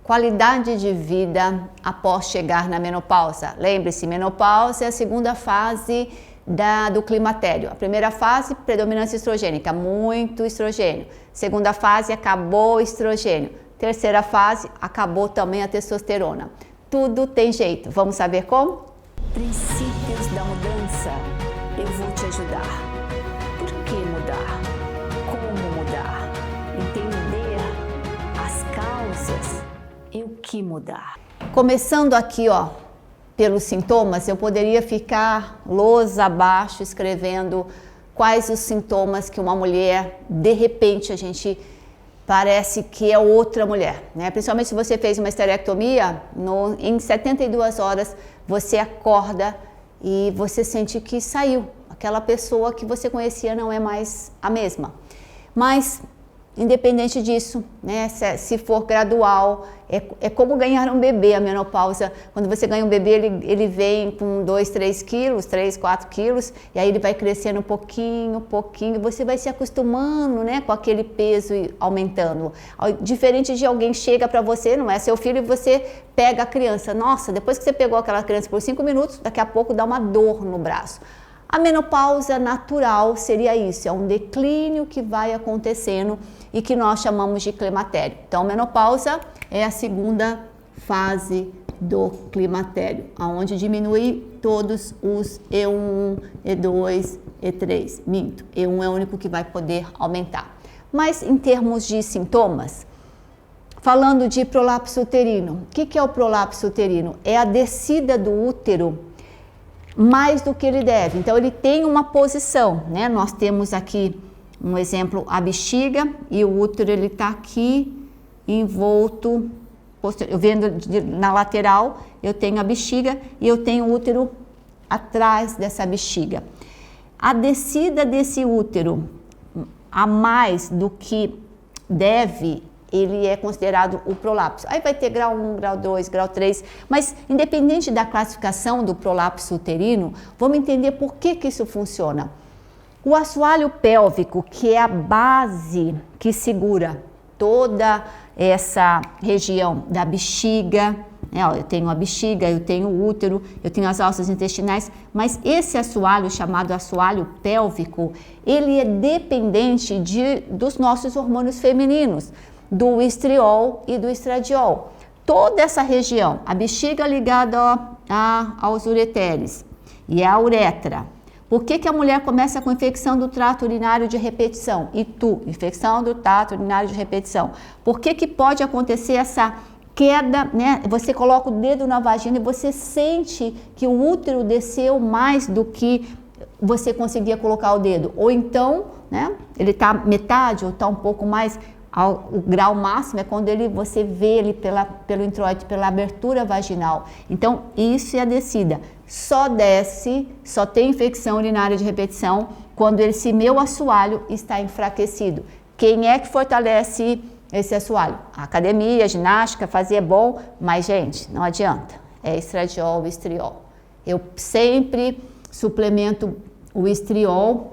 qualidade de vida após chegar na menopausa. Lembre-se, menopausa é a segunda fase do climatério. A primeira fase, predominância estrogênica, muito estrogênio. Segunda fase, acabou o estrogênio. Terceira fase, acabou também a testosterona. Tudo tem jeito. Vamos saber como? Princípios da mudança. Eu vou te ajudar. Por que mudar? Como mudar? Entender as causas e o que mudar. Começando aqui, ó, pelos sintomas, eu poderia ficar lousa abaixo escrevendo quais os sintomas que uma mulher, de repente, a gente parece que é outra mulher, né? Principalmente se você fez uma esterectomia, em 72 horas você acorda e você sente que saiu. Aquela pessoa que você conhecia não é mais a mesma. Mas, independente disso, né, se for gradual, é como ganhar um bebê, a menopausa. Quando você ganha um bebê, ele vem com 2, 3 quilos, 3, 4 quilos, e aí ele vai crescendo pouquinho, você vai se acostumando, né, com aquele peso e aumentando. Diferente de alguém chega para você, não é seu filho, e você pega a criança. Nossa, depois que você pegou aquela criança por 5 minutos, daqui a pouco dá uma dor no braço. A menopausa natural seria isso, é um declínio que vai acontecendo e que nós chamamos de climatério. Então, menopausa é a segunda fase do climatério, onde diminui todos os E1, E2, E3. Minto, E1 é o único que vai poder aumentar. Mas em termos de sintomas, falando de prolapso uterino, o que é o prolapso uterino? É a descida do útero mais do que ele deve. Então, ele tem uma posição, né? Nós temos aqui um exemplo, a bexiga, e o útero ele está aqui envolto, eu vendo na lateral, eu tenho a bexiga e eu tenho o útero atrás dessa bexiga. A descida desse útero a mais do que deve, ele é considerado o prolapso. Aí vai ter grau 1, grau 2, grau 3, mas independente da classificação do prolapso uterino, vamos entender por que isso funciona. O assoalho pélvico, que é a base que segura toda essa região da bexiga, né? Eu tenho a bexiga, eu tenho o útero, eu tenho as alças intestinais, mas esse assoalho, chamado assoalho pélvico, ele é dependente dos nossos hormônios femininos, do estriol e do estradiol. Toda essa região, a bexiga ligada aos ureteres e a uretra. Por que a mulher começa com infecção do trato urinário de repetição? Infecção do trato urinário de repetição. Por que pode acontecer essa queda, né? Você coloca o dedo na vagina e você sente que o útero desceu mais do que você conseguia colocar o dedo. Ou então, né, ele está metade ou está um pouco mais. O grau máximo é quando você vê ele pelo introito, pela abertura vaginal. Então, isso é a descida. Só desce, só tem infecção urinária de repetição quando esse meu assoalho está enfraquecido. Quem é que fortalece esse assoalho? A academia, a ginástica, fazer é bom, mas, gente, não adianta. É estradiol, estriol. Eu sempre suplemento o estriol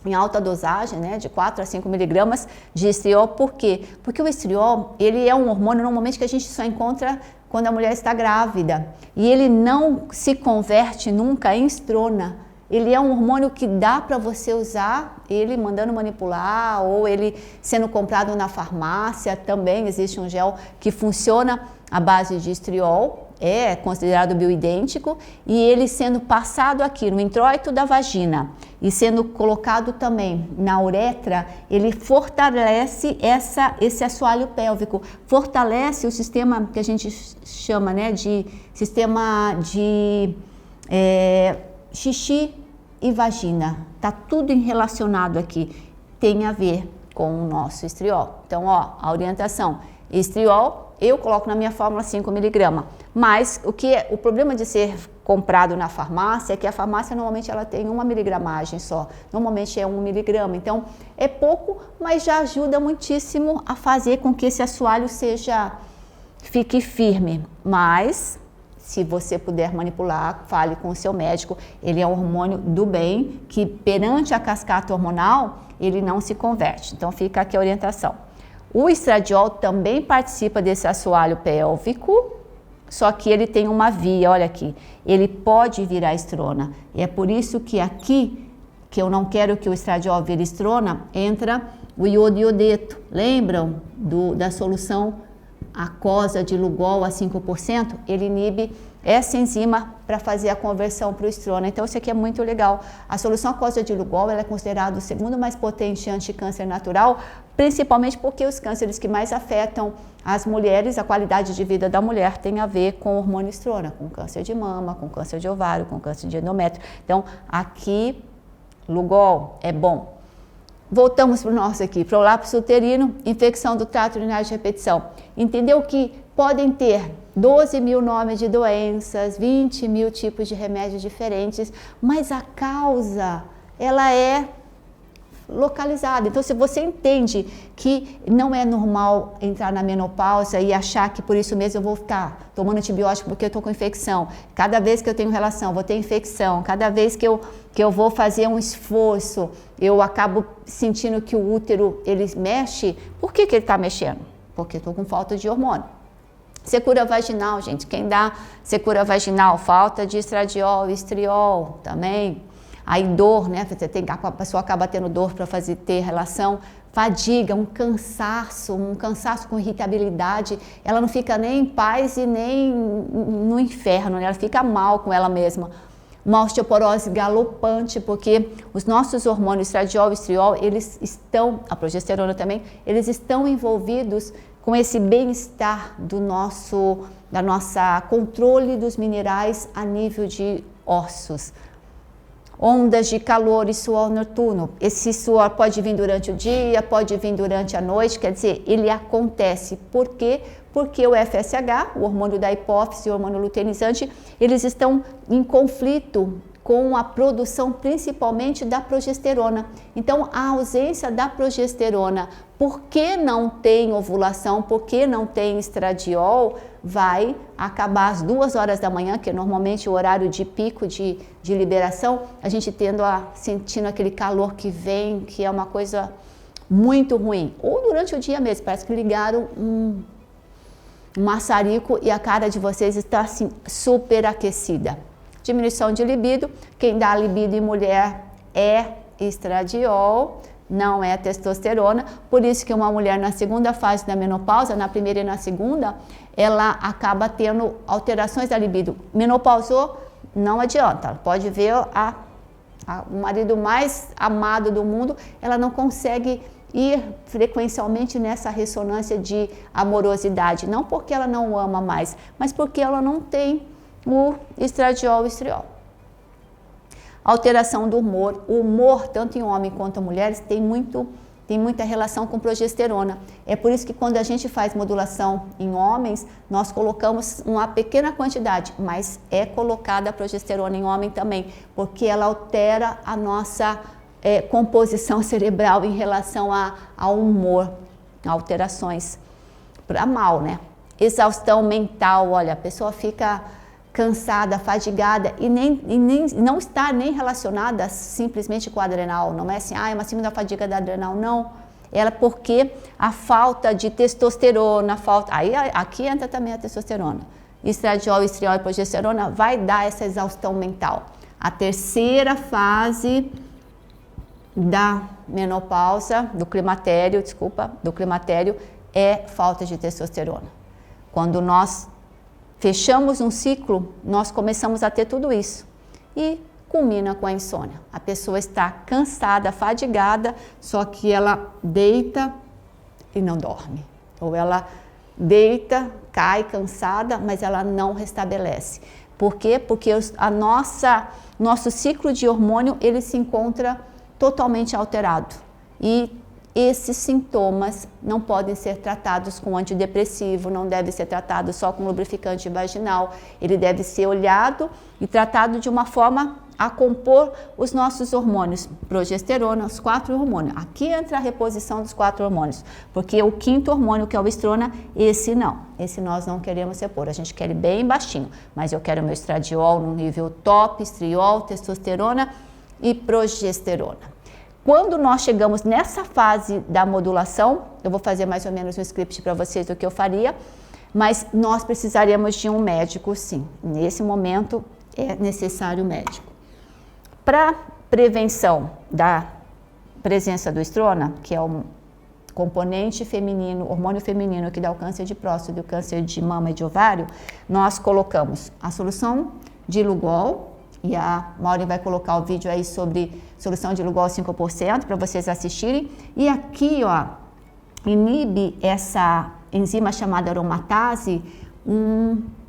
em alta dosagem, né, de 4 a 5 miligramas de estriol. Por quê? Porque o estriol, ele é um hormônio normalmente que a gente só encontra quando a mulher está grávida. E ele não se converte nunca em estrona. Ele é um hormônio que dá para você usar, ele mandando manipular ou ele sendo comprado na farmácia. Também existe um gel que funciona à base de estriol, é considerado bioidêntico, e ele sendo passado aqui no introito da vagina e sendo colocado também na uretra, ele fortalece esse assoalho pélvico, fortalece o sistema que a gente chama, né, de sistema de xixi e vagina. Tá tudo relacionado aqui, tem a ver com o nosso estriol. Então, ó, a orientação, estriol, eu coloco na minha fórmula 5 miligramas, mas o problema de ser comprado na farmácia é que a farmácia normalmente ela tem 1 miligramagem só, normalmente é 1 miligrama, então é pouco, mas já ajuda muitíssimo a fazer com que esse assoalho fique firme. Mas se você puder manipular, fale com o seu médico, ele é um hormônio do bem, que perante a cascata hormonal, ele não se converte, então fica aqui a orientação. O estradiol também participa desse assoalho pélvico, só que ele tem uma via, olha aqui, ele pode virar estrona. E é por isso que aqui, que eu não quero que o estradiol vire estrona, entra o iodeto. Lembram da solução aquosa de Lugol a 5%? Ele inibe essa enzima para fazer a conversão para o estrona. Então, isso aqui é muito legal. A solução aquosa de Lugol ela é considerada o segundo mais potente anticâncer natural, principalmente porque os cânceres que mais afetam as mulheres, a qualidade de vida da mulher, tem a ver com o hormônio estrona, com câncer de mama, com câncer de ovário, com câncer de endométrio. Então, aqui, Lugol é bom. Voltamos para o nosso aqui, prolapso uterino, infecção do trato urinário de repetição. Entendeu que podem ter 12 mil nomes de doenças, 20 mil tipos de remédios diferentes, mas a causa, ela é localizada. Então, se você entende que não é normal entrar na menopausa e achar que por isso mesmo eu vou ficar tomando antibiótico porque eu estou com infecção, cada vez que eu tenho relação, vou ter infecção, cada vez que eu vou fazer um esforço, eu acabo sentindo que o útero, ele mexe. Por que ele está mexendo? Porque eu estou com falta de hormônio. Secura vaginal, gente, quem dá secura vaginal? Falta de estradiol, estriol também. Aí dor, né? A pessoa acaba tendo dor para ter relação. Fadiga, um cansaço com irritabilidade. Ela não fica nem em paz e nem no inferno, né? Ela fica mal com ela mesma. Uma osteoporose galopante, porque os nossos hormônios estradiol e estriol, eles estão, a progesterona também, eles estão envolvidos com esse bem-estar da nossa controle dos minerais a nível de ossos. Ondas de calor e suor noturno. Esse suor pode vir durante o dia, pode vir durante a noite, quer dizer, ele acontece. Por quê? Porque o FSH, o hormônio da hipófise e o hormônio luteinizante, eles estão em conflito com a produção principalmente da progesterona. Então, a ausência da progesterona, porque não tem ovulação, porque não tem estradiol, vai acabar às 2 horas da manhã, que é normalmente o horário de pico de liberação, a gente sentindo aquele calor que vem, que é uma coisa muito ruim. Ou durante o dia mesmo, parece que ligaram um maçarico e a cara de vocês está assim, super aquecida. Diminuição de libido, quem dá libido em mulher é estradiol, não é testosterona, por isso que uma mulher na segunda fase da menopausa, na primeira e na segunda, ela acaba tendo alterações da libido. Menopausou, não adianta, ela pode ver o marido mais amado do mundo, ela não consegue ir frequencialmente nessa ressonância de amorosidade, não porque ela não o ama mais, mas porque ela não tem o estradiol e estriol. Alteração do humor. O humor, tanto em homem quanto em mulheres, tem muita relação com progesterona. É por isso que quando a gente faz modulação em homens, nós colocamos uma pequena quantidade, mas é colocada a progesterona em homem também, porque ela altera a nossa composição cerebral em relação ao humor, alterações para mal, né? Exaustão mental, olha, a pessoa fica cansada, fadigada e não está nem relacionada simplesmente com a adrenal, não é assim, é uma segunda fadiga da adrenal, não. Ela porque a falta de testosterona, aqui entra também a testosterona, estradiol, estriol e progesterona vai dar essa exaustão mental. A terceira fase da menopausa, do climatério é falta de testosterona. Quando nós fechamos um ciclo, nós começamos a ter tudo isso e culmina com a insônia. A pessoa está cansada, fadigada, só que ela deita e não dorme. Ou ela deita, cai cansada, mas ela não restabelece. Por quê? Porque nosso ciclo de hormônio ele se encontra totalmente alterado e esses sintomas não podem ser tratados com antidepressivo, não deve ser tratado só com lubrificante vaginal, ele deve ser olhado e tratado de uma forma a compor os nossos hormônios, progesterona, os 4 hormônios. Aqui entra a reposição dos 4 hormônios, porque o 5º hormônio, que é o estrona, esse nós não queremos repor, a gente quer ele bem baixinho, mas eu quero meu estradiol no nível top, estriol, testosterona e progesterona. Quando nós chegamos nessa fase da modulação, eu vou fazer mais ou menos um script para vocês do que eu faria, mas nós precisaríamos de um médico, sim. Nesse momento é necessário um médico. Para prevenção da presença do estrona, que é um componente feminino, hormônio feminino que dá o câncer de próstata, o câncer de mama e de ovário, nós colocamos a solução de Lugol, e a Maureen vai colocar o vídeo aí sobre solução de Lugol 5% para vocês assistirem. E aqui, ó, inibe essa enzima chamada aromatase,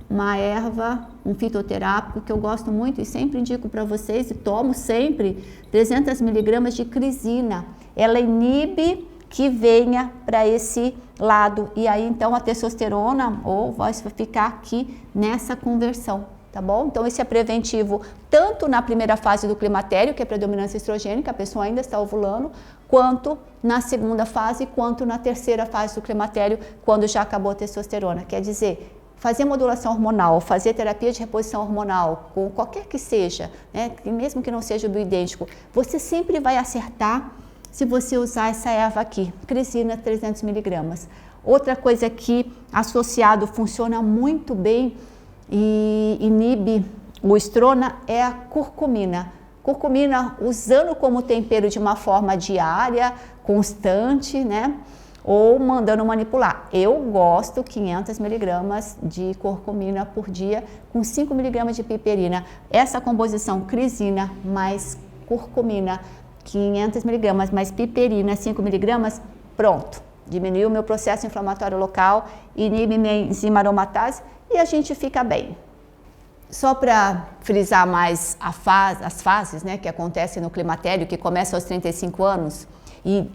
uma erva, um fitoterápico que eu gosto muito e sempre indico para vocês e tomo sempre, 300 miligramas de crisina. Ela inibe que venha para esse lado e aí então a testosterona ou vai ficar aqui nessa conversão. Tá bom? Então, esse é preventivo tanto na primeira fase do climatério, que é a predominância estrogênica, a pessoa ainda está ovulando, quanto na segunda fase, quanto na terceira fase do climatério, quando já acabou a testosterona. Quer dizer, fazer modulação hormonal, fazer terapia de reposição hormonal, com qualquer que seja, né, mesmo que não seja bioidêntico, você sempre vai acertar se você usar essa erva aqui, crisina 300 miligramas. Outra coisa que associado funciona muito bem e inibe o estrona é a curcumina. Curcumina usando como tempero de uma forma diária, constante, né? Ou mandando manipular. Eu gosto 500 miligramas de curcumina por dia com 5 miligramas de piperina. Essa composição crisina mais curcumina, 500 miligramas mais piperina, 5 miligramas, pronto. Diminuiu o meu processo inflamatório local, inibe minha enzima aromatase e a gente fica bem. Só para frisar mais as fases, né, que acontecem no climatério, que começa aos 35 anos e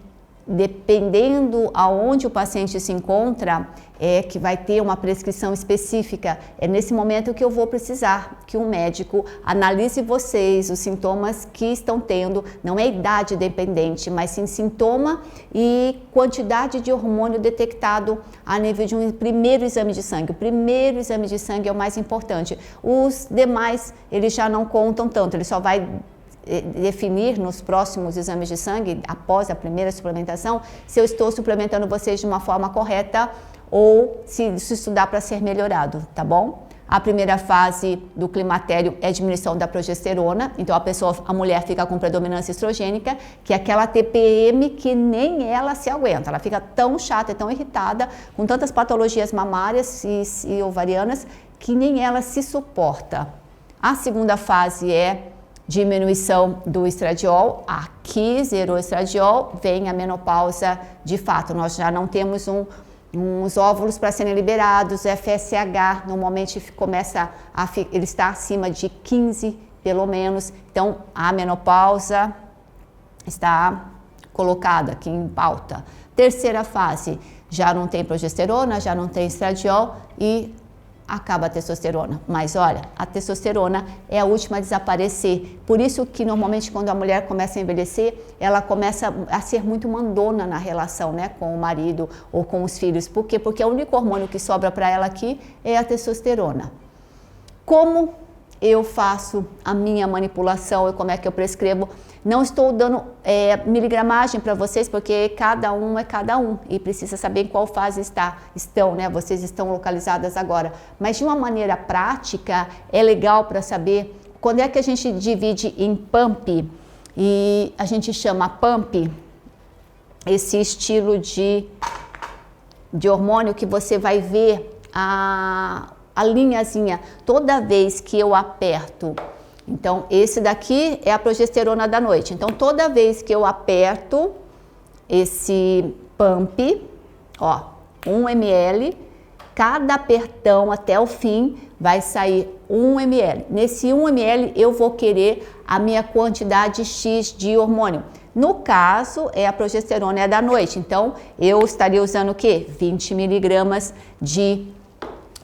dependendo aonde o paciente se encontra, que vai ter uma prescrição específica. É nesse momento que eu vou precisar que um médico analise vocês, os sintomas que estão tendo, não é idade dependente, mas sim sintoma e quantidade de hormônio detectado a nível de um primeiro exame de sangue. O primeiro exame de sangue é o mais importante. Os demais, eles já não contam tanto, ele só vai definir nos próximos exames de sangue, após a primeira suplementação, se eu estou suplementando vocês de uma forma correta ou se isso dá para ser melhorado, tá bom? A primeira fase do climatério é a diminuição da progesterona, então a mulher fica com predominância estrogênica, que é aquela TPM que nem ela se aguenta, ela fica tão chata e tão irritada, com tantas patologias mamárias e ovarianas, que nem ela se suporta. A segunda fase é diminuição do estradiol, aqui zerou o estradiol, vem a menopausa de fato, nós já não temos uns óvulos para serem liberados, o FSH normalmente ele está acima de 15 pelo menos, então a menopausa está colocada aqui em pauta. Terceira fase, já não tem progesterona, já não tem estradiol e acaba a testosterona, mas olha, a testosterona é a última a desaparecer, por isso que normalmente quando a mulher começa a envelhecer, ela começa a ser muito mandona na relação, né, com o marido ou com os filhos, por quê? Porque o único hormônio que sobra para ela aqui é a testosterona. Como eu faço a minha manipulação e como é que eu prescrevo? Não estou dando miligramagem para vocês, porque cada um é cada um e precisa saber em qual fase estão, né? Vocês estão localizadas agora. Mas de uma maneira prática, é legal para saber quando é que a gente divide em pump e a gente chama pump esse estilo de hormônio que você vai ver a linhazinha toda vez que eu aperto. Então, esse daqui é a progesterona da noite. Então, toda vez que eu aperto esse pump, ó, 1 ml, cada apertão até o fim vai sair 1 ml. Nesse 1 ml, eu vou querer a minha quantidade X de hormônio. No caso, a progesterona é da noite. Então, eu estaria usando o quê? 20 miligramas de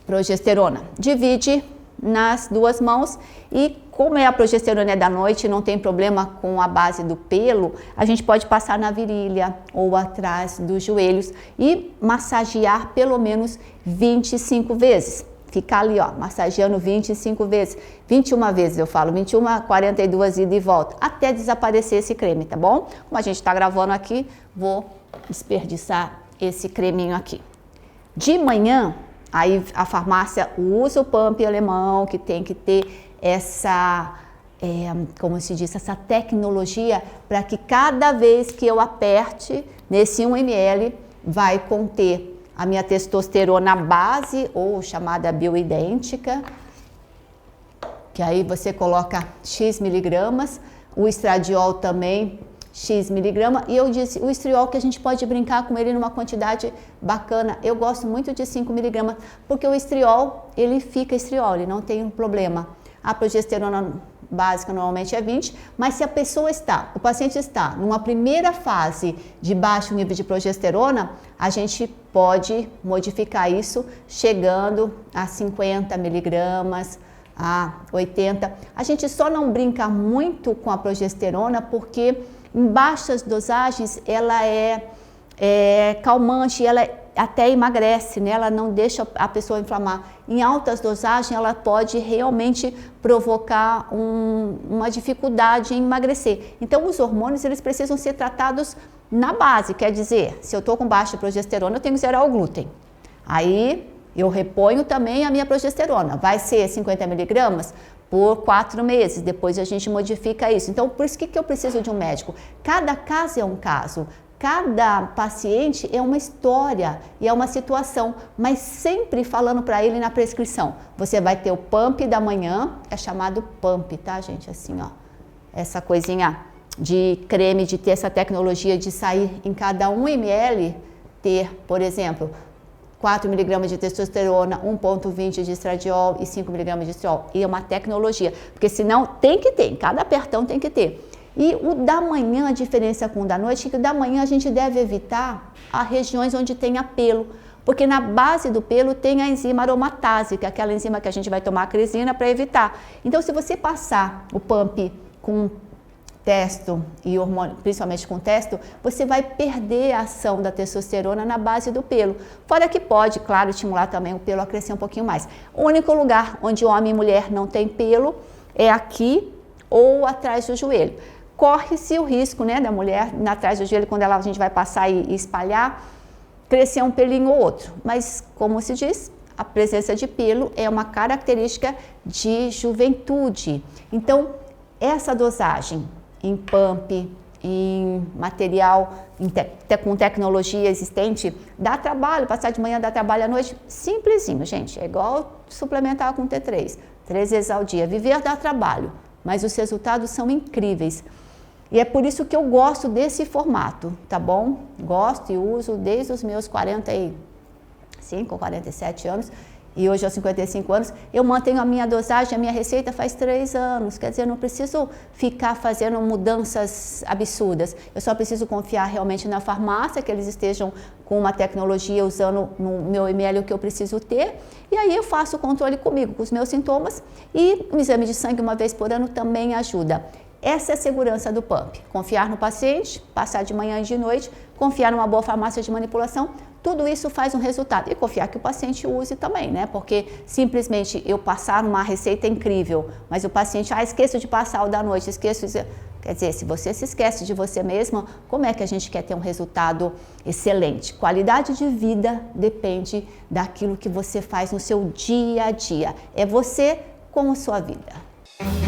progesterona. Divide nas duas mãos e como a progesterona é da noite, não tem problema com a base do pelo, a gente pode passar na virilha ou atrás dos joelhos e massagear pelo menos 25 vezes. ficar ali, ó, massageando 25 vezes, 21 vezes eu falo, 21 a 42 ida e volta, até desaparecer esse creme, tá bom? Como a gente tá gravando aqui, vou desperdiçar esse creminho aqui. De manhã, aí a farmácia usa o pump alemão, que tem que ter essa, como se diz, essa tecnologia para que cada vez que eu aperte nesse 1 ml, vai conter a minha testosterona base, ou chamada bioidêntica, que aí você coloca X miligramas, o estradiol também, X miligrama, e eu disse, o estriol que a gente pode brincar com ele numa quantidade bacana, eu gosto muito de 5 miligramas, porque o estriol, ele fica estriol, ele não tem um problema. A progesterona básica normalmente é 20, mas se a pessoa o paciente está numa primeira fase de baixo nível de progesterona, a gente pode modificar isso chegando a 50 miligramas, a 80. A gente só não brinca muito com a progesterona porque em baixas dosagens ela é calmante, ela até emagrece, né? Ela não deixa a pessoa inflamar. Em altas dosagens, ela pode realmente provocar uma dificuldade em emagrecer. Então, os hormônios, eles precisam ser tratados na base, quer dizer, se eu estou com baixa progesterona, eu tenho que zerar o glúten. Aí, eu reponho também a minha progesterona. Vai ser 50 miligramas por 4 meses, depois a gente modifica isso. Então, por isso que eu preciso de um médico. Cada caso é um caso. Cada paciente é uma história e é uma situação, mas sempre falando para ele na prescrição. Você vai ter o pump da manhã, é chamado pump, tá, gente? Assim, ó, essa coisinha de creme, de ter essa tecnologia de sair em cada 1 ml, ter, por exemplo, 4 miligramas de testosterona, 1,20 de estradiol e 5 miligramas de estriol. E é uma tecnologia, porque senão tem que ter, em cada apertão tem que ter. E o da manhã, a diferença com o da noite, é que o da manhã a gente deve evitar as regiões onde tenha pelo, porque na base do pelo tem a enzima aromatase, que é aquela enzima que a gente vai tomar a cresina para evitar. Então, se você passar o pump com testo e hormônio, principalmente com testo, você vai perder a ação da testosterona na base do pelo. Fora que pode, claro, estimular também o pelo a crescer um pouquinho mais. O único lugar onde homem e mulher não tem pelo é aqui ou atrás do joelho. Corre-se o risco, né, da mulher atrás do joelho, quando a gente vai passar e espalhar, crescer um pelinho ou outro. Mas, como se diz, a presença de pelo é uma característica de juventude. Então, essa dosagem em pump, em material, com tecnologia existente, dá trabalho, passar de manhã dá trabalho à noite, simplesinho, gente, é igual suplementar com T3, 3 vezes ao dia. Viver dá trabalho, mas os resultados são incríveis. E é por isso que eu gosto desse formato, tá bom? Gosto e uso desde os meus 45 ou 47 anos, e hoje aos 55 anos, eu mantenho a minha dosagem, a minha receita faz 3 anos, quer dizer, eu não preciso ficar fazendo mudanças absurdas, eu só preciso confiar realmente na farmácia, que eles estejam com uma tecnologia usando no meu ml o que eu preciso ter, e aí eu faço o controle comigo, com os meus sintomas, e o exame de sangue 1 vez por ano também ajuda. Essa é a segurança do pump, confiar no paciente, passar de manhã e de noite, confiar numa boa farmácia de manipulação, tudo isso faz um resultado. E confiar que o paciente use também, né? Porque simplesmente eu passar uma receita incrível, mas o paciente, esqueço de passar o da noite, esqueço de... Quer dizer, se você se esquece de você mesma, como é que a gente quer ter um resultado excelente? Qualidade de vida depende daquilo que você faz no seu dia a dia. É você com a sua vida.